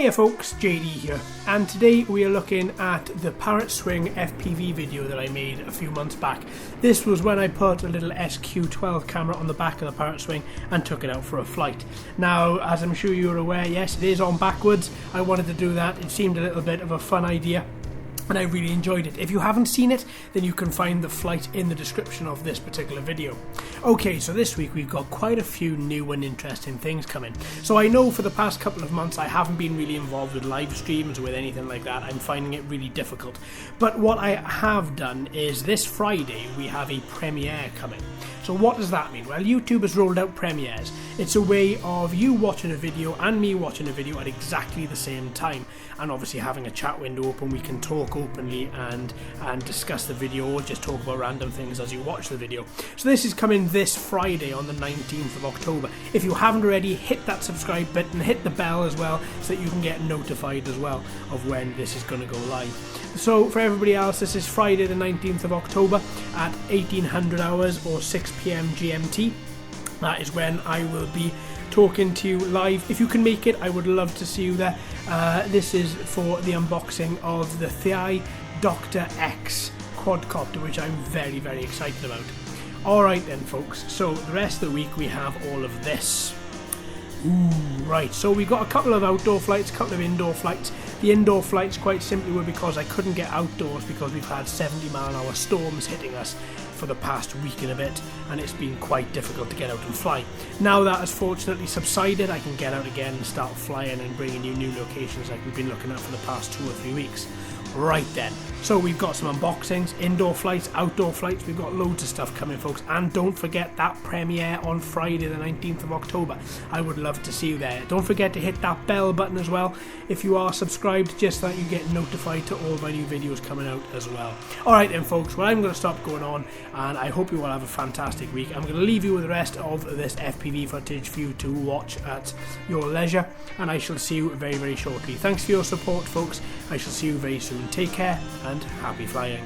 Hiya folks, JD here, and today we are looking at the Parrot Swing FPV video that I made a few months back. This was when I put a little SQ12 camera on the back of the Parrot Swing and took it out for a flight. Now, as I'm sure you're aware, yes, it is on backwards. I wanted to do that. It seemed a little bit of a fun idea, and I really enjoyed it. If you haven't seen it, then you can find the flight in the description of this particular video. Okay, so this week we've got quite a few new and interesting things coming. So I know for the past couple of months I haven't been really involved with live streams or with anything like that. I'm finding it really difficult. But what I have done is this Friday we have a premiere coming. So what does that mean? Well, YouTube has rolled out premieres. It's a way of you watching a video and me watching a video at exactly the same time, and obviously having a chat window open. We can talk openly and discuss the video, or just talk about random things as you watch the video. So this is coming this Friday on the 19th of October. If you haven't already, hit that subscribe button, hit the bell as well, so that you can get notified as well of when this is going to go live. So for everybody else, this is Friday the 19th of October at 1800 hours or 6 PM GMT. That is when I will be talking to you live. If you can make it, I would love to see you there. This is for the unboxing of the Thai Dr. X quadcopter, which I'm very, very excited about. Alright then folks, so the rest of the week we have all of this. Right, so we got a couple of outdoor flights, a couple of indoor flights. The indoor flights quite simply were because I couldn't get outdoors because we've had 70-mile-an-hour storms hitting us for the past week and a bit, and it's been quite difficult to get out and fly. Now that has fortunately subsided, I can get out again and start flying and bringing you new locations like we've been looking at for the past 2 or 3 weeks. Right then, so we've got some unboxings, indoor flights, outdoor flights, we've got loads of stuff coming folks, and don't forget that premiere on Friday the 19th of October. I would love to see you there. Don't forget to hit that bell button as well if you are subscribed, just so that you get notified to all my new videos coming out as well. Alright then folks, well I'm going to stop going on, and I hope you all have a fantastic week. I'm going to leave you with the rest of this FPV footage for you to watch at your leisure, and I shall see you very, very shortly. Thanks for your support folks, I shall see you very soon. Take care and happy flying.